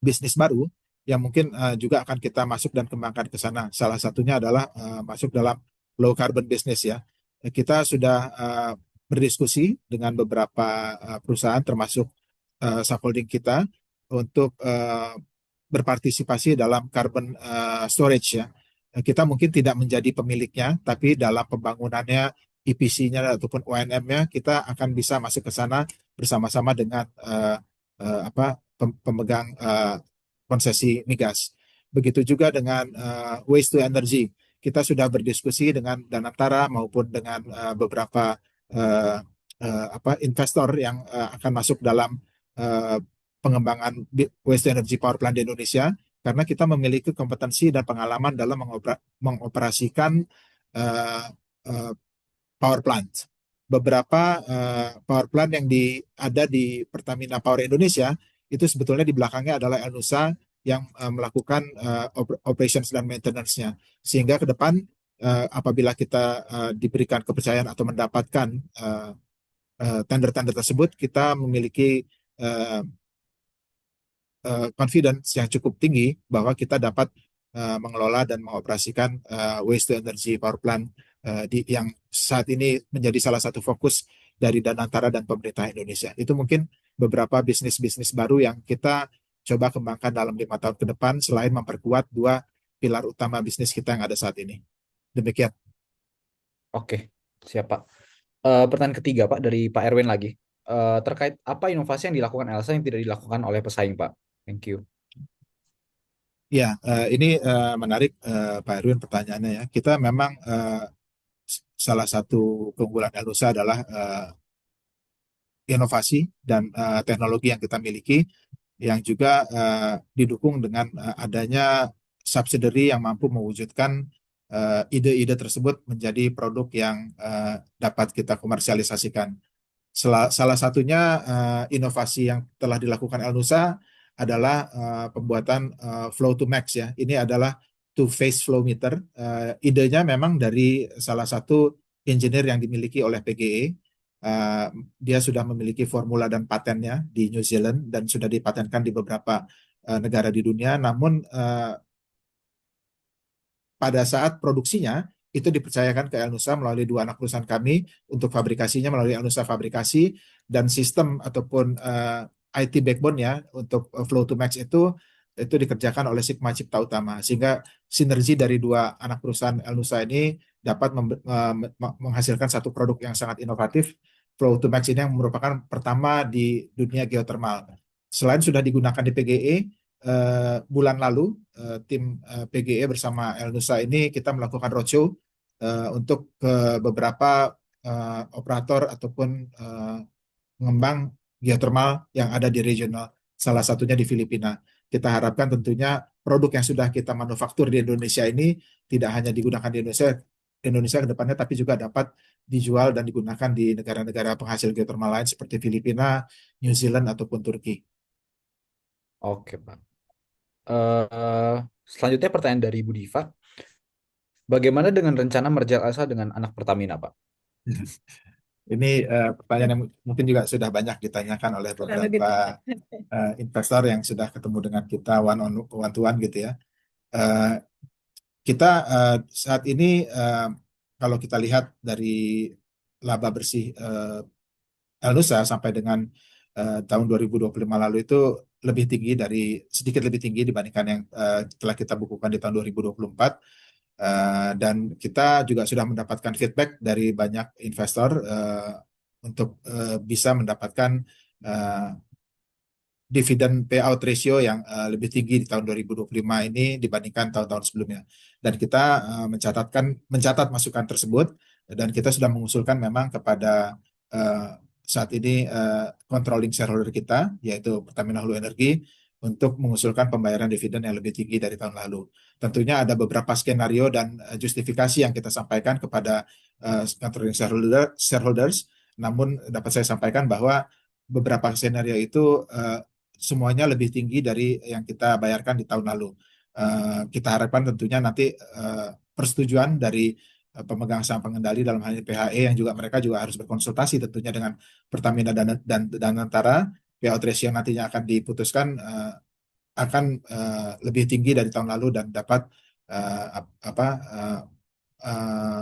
bisnis baru yang mungkin juga akan kita masuk dan kembangkan ke sana. Salah satunya adalah masuk dalam low carbon business ya. Kita sudah berdiskusi dengan beberapa perusahaan termasuk subholding kita untuk berpartisipasi dalam carbon storage ya. Kita mungkin tidak menjadi pemiliknya, tapi dalam pembangunannya, EPC-nya ataupun O&M-nya, kita akan bisa masuk ke sana bersama-sama dengan pemegang konsesi migas. Begitu juga dengan waste to energy. Kita sudah berdiskusi dengan Danantara maupun dengan beberapa investor yang akan masuk dalam pengembangan waste to energy power plant di Indonesia, karena kita memiliki kompetensi dan pengalaman dalam mengoperasikan uh, uh, power plant. Beberapa power plant yang ada di Pertamina Power Indonesia itu sebetulnya di belakangnya adalah Elnusa yang melakukan operations dan maintenance-nya. Sehingga ke depan apabila kita diberikan kepercayaan atau mendapatkan tender-tender tersebut, kita memiliki confidence yang cukup tinggi bahwa kita dapat mengelola dan mengoperasikan waste to energy power plant yang saat ini menjadi salah satu fokus dari Danantara dan pemerintah Indonesia. Itu mungkin beberapa bisnis-bisnis baru yang kita coba kembangkan dalam 5 tahun ke depan selain memperkuat 2 pilar utama bisnis kita yang ada saat ini. Demikian. Oke, siap Pak. Pertanyaan ketiga Pak dari Pak Erwin lagi. Terkait apa inovasi yang dilakukan Elsa yang tidak dilakukan oleh pesaing Pak? Thank you. Ya, ini menarik Pak Erwin pertanyaannya ya. Kita memang salah satu keunggulan Elnusa adalah inovasi dan teknologi yang kita miliki yang juga didukung dengan adanya subsidiary yang mampu mewujudkan ide-ide tersebut menjadi produk yang dapat kita komersialisasikan. Salah satunya inovasi yang telah dilakukan Elnusa adalah pembuatan flow to max ya. Ini adalah two phase flow meter. Idenya memang dari salah satu engineer yang dimiliki oleh PGE. Dia sudah memiliki formula dan patennya di New Zealand dan sudah dipatenkan di beberapa negara di dunia. Namun pada saat produksinya itu dipercayakan ke Elnusa melalui 2 anak perusahaan kami untuk fabrikasinya melalui Elnusa Fabrikasi, dan sistem ataupun IT backbone-nya untuk Flow to Max itu dikerjakan oleh Sigma Cipta Utama, sehingga sinergi dari 2 anak perusahaan Elnusa ini dapat menghasilkan satu produk yang sangat inovatif. Flow to Max ini yang merupakan pertama di dunia geothermal. Selain sudah digunakan di PGE, bulan lalu tim PGE bersama Elnusa ini kita melakukan roadshow untuk ke beberapa operator ataupun pengembang geothermal yang ada di regional, salah satunya di Filipina. Kita harapkan tentunya produk yang sudah kita manufaktur di Indonesia ini tidak hanya digunakan di Indonesia, Indonesia ke depannya, tapi juga dapat dijual dan digunakan di negara-negara penghasil geothermal lain seperti Filipina, New Zealand, ataupun Turki. Oke, Pak. Eh, Selanjutnya pertanyaan dari Bu Diva. Bagaimana dengan rencana merger Elsa dengan anak Pertamina, Pak? Ini pertanyaan yang mungkin juga sudah banyak ditanyakan oleh Lalu beberapa ditanyakan. investor yang sudah ketemu dengan kita one to one gitu ya. Eh, kita saat ini kalau kita lihat dari laba bersih Elnusa sampai dengan tahun 2025 lalu itu lebih tinggi sedikit lebih tinggi dibandingkan yang telah kita bukukan di tahun 2024. Dan kita juga sudah mendapatkan feedback dari banyak investor untuk bisa mendapatkan uh, dividen payout ratio yang lebih tinggi di tahun 2025 ini dibandingkan tahun-tahun sebelumnya. Dan kita mencatat masukan tersebut, dan kita sudah mengusulkan memang kepada uh, saat ini controlling shareholder kita, yaitu Pertamina Hulu Energi, untuk mengusulkan pembayaran dividen yang lebih tinggi dari tahun lalu. Tentunya ada beberapa skenario dan justifikasi yang kita sampaikan kepada controlling shareholders, namun dapat saya sampaikan bahwa beberapa skenario itu semuanya lebih tinggi dari yang kita bayarkan di tahun lalu. Kita harapkan tentunya nanti persetujuan dari pemegang saham pengendali dalam hal ini PHE, yang juga mereka juga harus berkonsultasi tentunya dengan Pertamina dan Antara. Payout ratio yang nantinya akan diputuskan akan lebih tinggi dari tahun lalu dan dapat apa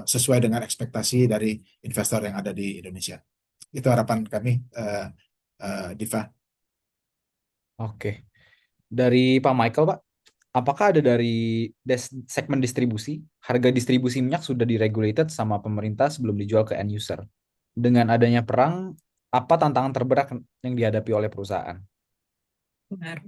sesuai dengan ekspektasi dari investor yang ada di Indonesia. Itu harapan kami, Diva. Oke. Dari Pak Michael, Pak. Apakah ada dari segmen distribusi, harga distribusi minyak sudah diregulated sama pemerintah sebelum dijual ke end user? Dengan adanya perang, apa tantangan terberat yang dihadapi oleh perusahaan? Benar.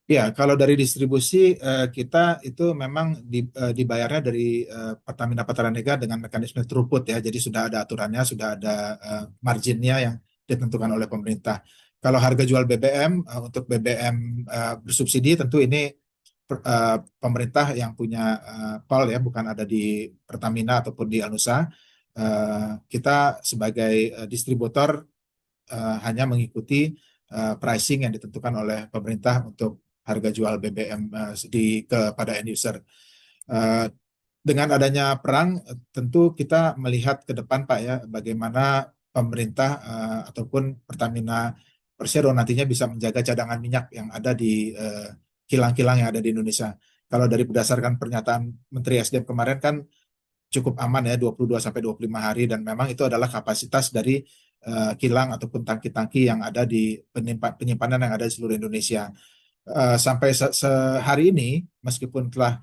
Ya, kalau dari distribusi kita itu memang dibayarnya dari Pertamina Patraniaga dengan mekanisme throughput ya. Jadi sudah ada aturannya, sudah ada marginnya yang ditentukan oleh pemerintah. Kalau harga jual BBM untuk BBM bersubsidi tentu ini pemerintah yang punya call ya, bukan ada di Pertamina ataupun di Anusa. Kita sebagai distributor hanya mengikuti pricing yang ditentukan oleh pemerintah untuk harga jual BBM kepada end user. Eh, dengan adanya perang, tentu kita melihat ke depan, Pak ya, bagaimana pemerintah ataupun Pertamina Persero nantinya bisa menjaga cadangan minyak yang ada di kilang-kilang yang ada di Indonesia. Kalau dari berdasarkan pernyataan Menteri SDM kemarin kan cukup aman ya, 22 sampai 25 hari, dan memang itu adalah kapasitas dari kilang ataupun tangki-tangki yang ada di penyimpanan yang ada di seluruh Indonesia. Sampai sehari ini, meskipun telah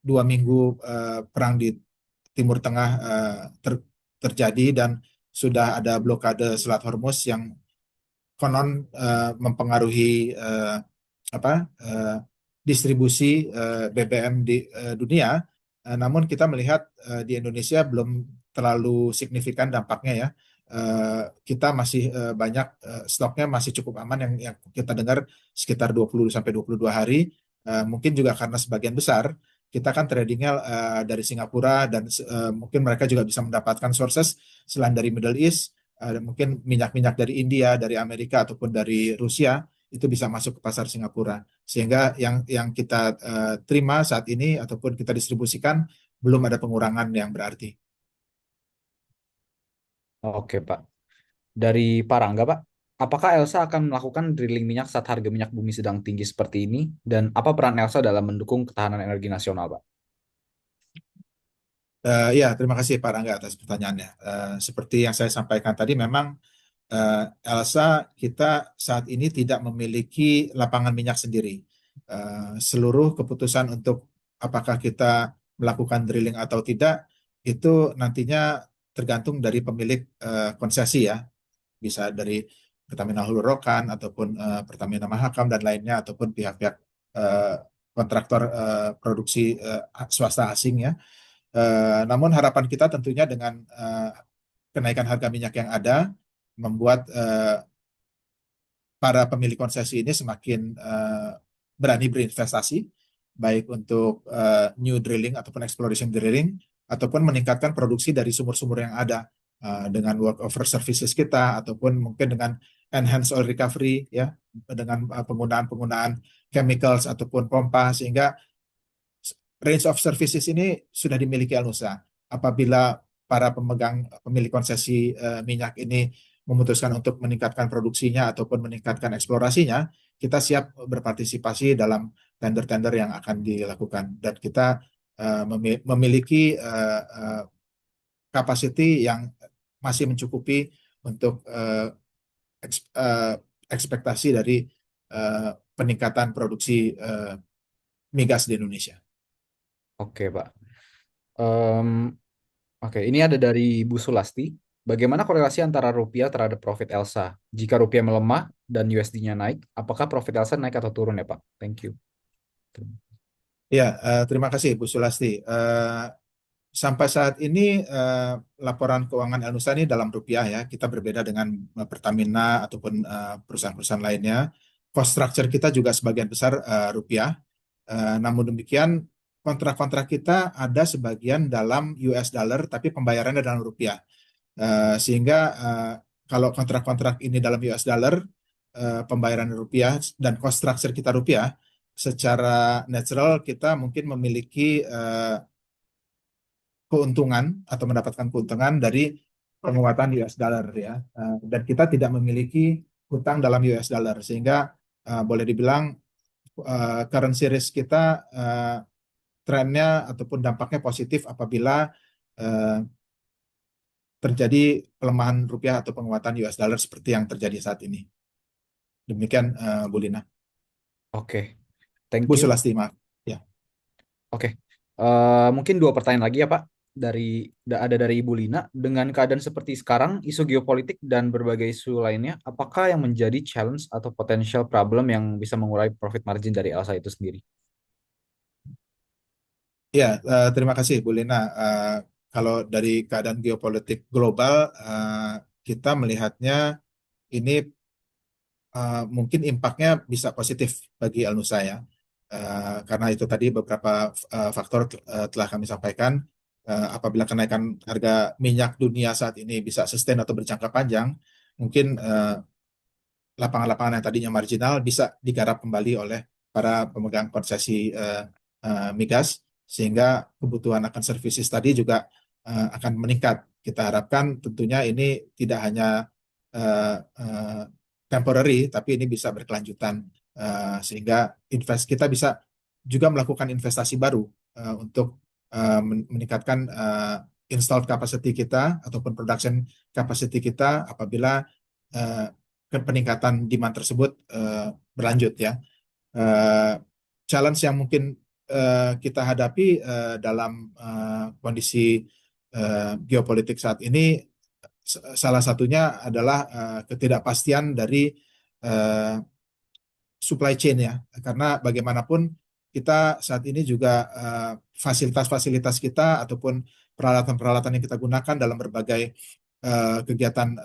2 minggu perang di Timur Tengah terjadi dan sudah ada blokade Selat Hormuz yang konon mempengaruhi apa distribusi BBM di dunia. Namun kita melihat di Indonesia belum terlalu signifikan dampaknya ya. Kita masih banyak stoknya masih cukup aman, yang kita dengar sekitar 20 sampai 22 hari. Mungkin juga karena sebagian besar kita kan tradingnya dari Singapura, dan mungkin mereka juga bisa mendapatkan sources selain dari Middle East, mungkin minyak-minyak dari India, dari Amerika, ataupun dari Rusia, itu bisa masuk ke pasar Singapura. Sehingga yang kita terima saat ini ataupun kita distribusikan belum ada pengurangan yang berarti. Oke, Pak. Dari Pak Rangga, Pak. Apakah Elsa akan melakukan drilling minyak saat harga minyak bumi sedang tinggi seperti ini? Dan apa peran Elsa dalam mendukung ketahanan energi nasional, Pak? Ya, terima kasih Pak Rangga atas pertanyaannya. Seperti yang saya sampaikan tadi, memang Elsa kita saat ini tidak memiliki lapangan minyak sendiri. Seluruh keputusan untuk apakah kita melakukan drilling atau tidak itu nantinya tergantung dari pemilik konsesi ya, bisa dari Pertamina Hulu Rokan ataupun Pertamina Mahakam dan lainnya, ataupun pihak-pihak eh, kontraktor produksi swasta asing ya. Namun harapan kita tentunya dengan kenaikan harga minyak yang ada membuat para pemilik konsesi ini semakin berani berinvestasi, baik untuk new drilling ataupun exploration drilling, ataupun meningkatkan produksi dari sumur-sumur yang ada dengan work over services kita, ataupun mungkin dengan enhanced oil recovery ya, dengan penggunaan-penggunaan chemicals ataupun pompa, sehingga range of services ini sudah dimiliki Alnusa. Apabila para pemilik konsesi minyak ini memutuskan untuk meningkatkan produksinya ataupun meningkatkan eksplorasinya, kita siap berpartisipasi dalam tender-tender yang akan dilakukan. Dan kita memiliki capacity yang masih mencukupi untuk ekspektasi dari peningkatan produksi migas di Indonesia. Oke, Pak. Em, Oke, ini ada dari Bu Sulasti. Bagaimana korelasi antara rupiah terhadap profit Elsa? Jika rupiah melemah dan USD-nya naik, apakah profit Elsa naik atau turun ya, Pak? Thank you. Ya, terima kasih Bu Sulasti. Sampai saat ini laporan keuangan Elnusa ini dalam rupiah ya. Kita berbeda dengan Pertamina ataupun perusahaan-perusahaan lainnya. Cost structure kita juga sebagian besar rupiah. Namun demikian kontrak-kontrak kita ada sebagian dalam US dollar tapi pembayarannya dalam rupiah. Sehingga kalau kontrak-kontrak ini dalam US dollar, pembayaran rupiah dan cost structure kita rupiah, secara natural kita mungkin memiliki keuntungan atau mendapatkan keuntungan dari penguatan US dollar ya. Dan kita tidak memiliki hutang dalam US dollar, sehingga boleh dibilang currency risk kita trennya ataupun dampaknya positif apabila uh, terjadi pelemahan rupiah atau penguatan US dollar seperti yang terjadi saat ini. Demikian Bu Lina. Oke, thank Bu you. Sulasti, maaf. Ya. Oke, mungkin dua pertanyaan lagi ya Pak. Ada dari Ibu Lina. Dengan keadaan seperti sekarang, isu geopolitik dan berbagai isu lainnya, apakah yang menjadi challenge atau potential problem yang bisa mengurai profit margin dari Elsa itu sendiri? Ya, terima kasih Bu Lina. Kalau dari keadaan geopolitik global, kita melihatnya ini mungkin impaknya bisa positif bagi Alnusa ya. Karena itu tadi beberapa faktor telah kami sampaikan. Apabila kenaikan harga minyak dunia saat ini bisa sustain atau berjangka panjang, mungkin lapangan-lapangan yang tadinya marginal bisa digarap kembali oleh para pemegang konsesi migas, sehingga kebutuhan akan services tadi juga akan meningkat. Kita harapkan tentunya ini tidak hanya uh, uh, temporary, tapi ini bisa berkelanjutan, sehingga kita bisa juga melakukan investasi baru untuk meningkatkan installed capacity kita ataupun production capacity kita apabila uh, peningkatan demand tersebut berlanjut ya. Uh, Challenge yang mungkin kita hadapi dalam kondisi geopolitik saat ini, salah satunya adalah ketidakpastian dari uh, supply chain ya, karena bagaimanapun kita saat ini juga fasilitas-fasilitas kita ataupun peralatan-peralatan yang kita gunakan dalam berbagai kegiatan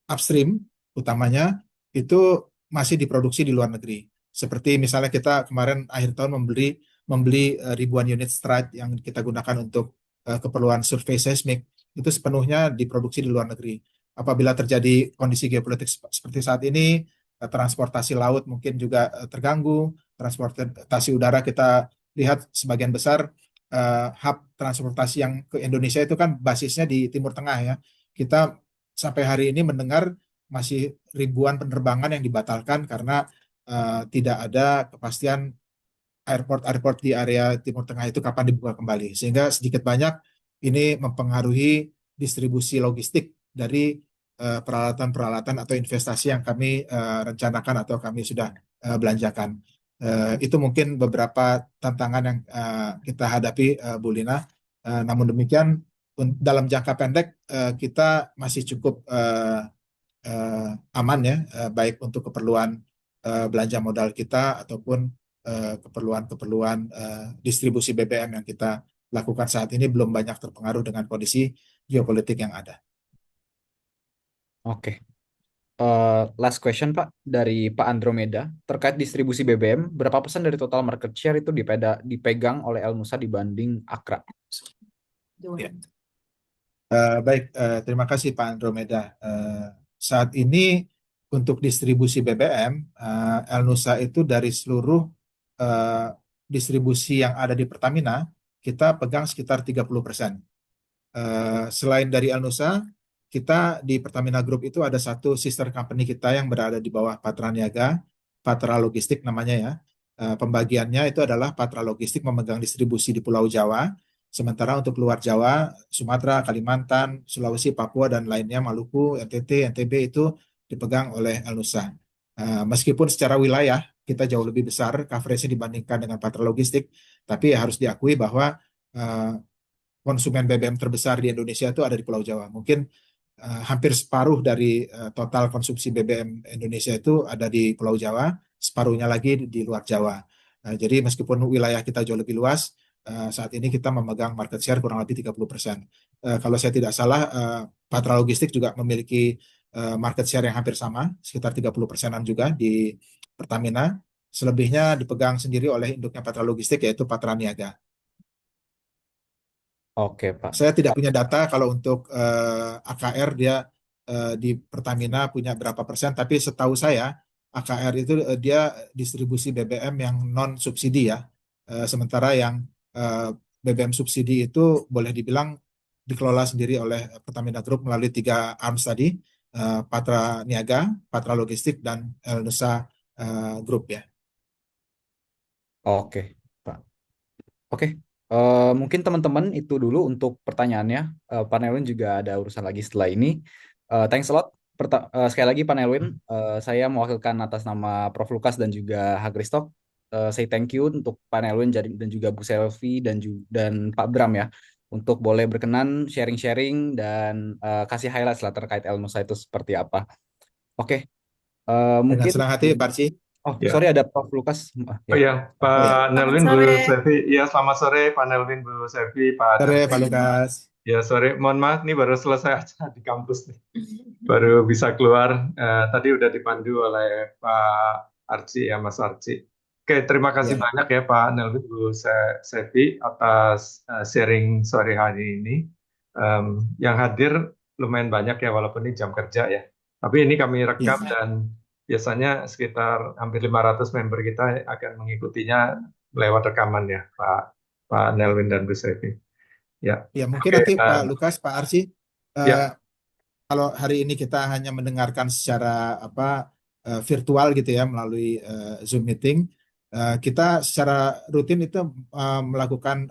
upstream utamanya itu masih diproduksi di luar negeri. Seperti misalnya kita kemarin akhir tahun membeli ribuan unit stride yang kita gunakan untuk keperluan survei seismik, itu sepenuhnya diproduksi di luar negeri. Apabila terjadi kondisi geopolitik seperti saat ini, transportasi laut mungkin juga terganggu, transportasi udara kita lihat sebagian besar hub transportasi yang ke Indonesia itu kan basisnya di Timur Tengah ya. Kita sampai hari ini mendengar masih ribuan penerbangan yang dibatalkan karena tidak ada kepastian airport-airport di area Timur Tengah itu kapan dibuka kembali. Sehingga sedikit banyak ini mempengaruhi distribusi logistik dari peralatan-peralatan atau investasi yang kami rencanakan atau kami sudah belanjakan. Itu mungkin beberapa tantangan yang kita hadapi, Bu Lina. Namun demikian, dalam jangka pendek kita masih cukup aman ya, baik untuk keperluan belanja modal kita ataupun keperluan-keperluan distribusi BBM yang kita lakukan saat ini belum banyak terpengaruh dengan kondisi geopolitik yang ada. Oke. Last question Pak dari Pak Andromeda terkait distribusi BBM, berapa persen dari total market share itu dipegang oleh El Nusa dibanding Akra? Ya. Johan. Baik, terima kasih Pak Andromeda. Saat ini untuk distribusi BBM, El Nusa itu dari seluruh eh, distribusi yang ada di Pertamina, kita pegang sekitar 30%. Selain dari El Nusa, kita di Pertamina Group itu ada satu sister company kita yang berada di bawah Patra Niaga, Patra Logistik namanya ya. Pembagiannya itu adalah Patra Logistik memegang distribusi di Pulau Jawa, sementara untuk luar Jawa, Sumatera, Kalimantan, Sulawesi, Papua, dan lainnya, Maluku, NTT, NTB itu dipegang oleh El Nusa. Meskipun secara wilayah kita jauh lebih besar coverage dibandingkan dengan Patra Logistik, tapi harus diakui bahwa eh, konsumen BBM terbesar di Indonesia itu ada di Pulau Jawa. Mungkin hampir separuh dari total konsumsi BBM Indonesia itu ada di Pulau Jawa, separuhnya lagi di luar Jawa. Jadi meskipun wilayah kita jauh lebih luas, saat ini kita memegang market share kurang lebih 30%. Kalau saya tidak salah, Patra Logistik juga memiliki market share yang hampir sama, sekitar 30%-an juga di Pertamina. Selebihnya dipegang sendiri oleh induknya Patra Logistik, yaitu Patra Niaga. Oke, Pak. Saya tidak punya data kalau untuk AKR dia di Pertamina punya berapa persen, tapi setahu saya AKR itu dia distribusi BBM yang non subsidi ya. Sementara yang eh, BBM subsidi itu boleh dibilang dikelola sendiri oleh Pertamina Group melalui tiga arms tadi, Patra Niaga, Patra Logistik, dan El Nusa Group ya. Oke, Pak. Oke, mungkin teman-teman itu dulu untuk pertanyaannya. Pak Nelwin juga ada urusan lagi setelah ini. Thanks a lot. Sekali lagi Pak Nelwin, saya mewakilkan atas nama Prof. Lukas dan juga Hagristok. Say thank you untuk Pak Nelwin dan juga Bu Selvi dan Pak Bram ya, untuk boleh berkenan sharing-sharing dan kasih highlight lah terkait Elnusa itu seperti apa. Oke, Dengan mungkin. senang hati, Pak Arsi. Oh, sorry Ya. ada Prof. Lukas. Oh Ya. ya, Oh ya, Pak Selamat Nelvin, Bu sore. Selvi. Ya, selamat sore Pak Nelvin, Bu Selvi, Pak sore Pak Nelvin. Lukas. Ya, sore. Mohon maaf, nih baru selesai aja di kampus nih. Baru bisa keluar. Tadi udah dipandu oleh Pak Arci, ya Mas Arci. Oke, terima kasih Ya. banyak ya Pak Nelvin, Bu Selvi atas sharing sore hari ini. Yang hadir lumayan banyak ya, walaupun ini jam kerja ya. Tapi ini kami rekam Ya. dan biasanya sekitar hampir 500 member kita akan mengikutinya lewat rekaman ya, Pak Nelvin dan Bu Selvi. Ya, Ya, mungkin oke. nanti Pak Lukas, Pak Arsi, eh, Ya, kalau hari ini kita hanya mendengarkan secara virtual gitu ya melalui Zoom meeting, kita secara rutin itu melakukan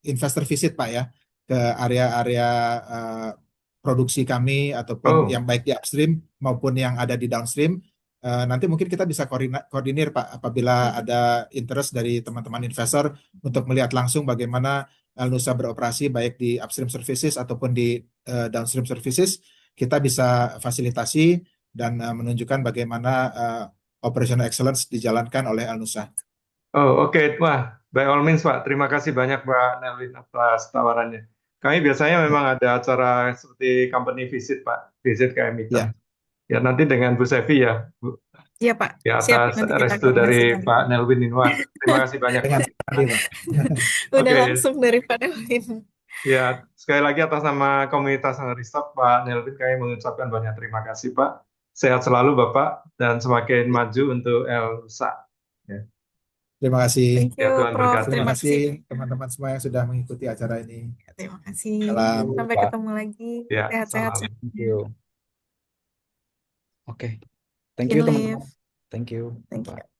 investor visit Pak ya ke area-area eh, produksi kami ataupun oh, yang baik di upstream maupun yang ada di downstream. Nanti mungkin kita bisa koordinir Pak apabila ada interest dari teman-teman investor untuk melihat langsung bagaimana Nusa beroperasi baik di upstream services ataupun di downstream services, kita bisa fasilitasi dan menunjukkan bagaimana operational excellence dijalankan oleh Al-Nusa. oh, oke. Wah, by all means, Pak. Terima kasih banyak, Pak Nelvin, atas tawarannya. Kami biasanya Ya, memang ada acara seperti company visit, Pak. Visit ke Emiten. ya, Ya, nanti dengan Bu Sevi ya, Bu. Iya, Pak. Ya, Siap, atas nanti kita restu dari koordinasikan. Pak Nelvin ini. Wah, terima kasih banyak, Pak. dengan sekali Pak. Udah Oke, langsung dari Pak Elvin. ya. Sekali lagi atas nama komunitas Angristok, Pak Nelvin, kami mengucapkan banyak terima kasih, Pak. Sehat selalu, Bapak, dan semakin maju untuk El Nusa. Ya, Terima kasih. Thank ya you, Tuhan Prof. berkati. Terima Terima kasih kasih. teman-teman semua yang sudah mengikuti acara ini. Terima kasih. Salam. Sampai Pak. ketemu lagi. Ya, Sehat-sehat salam. Thank semuanya. you. Oke. Thank you In teman-teman. live. Thank you. Thank Bye. you.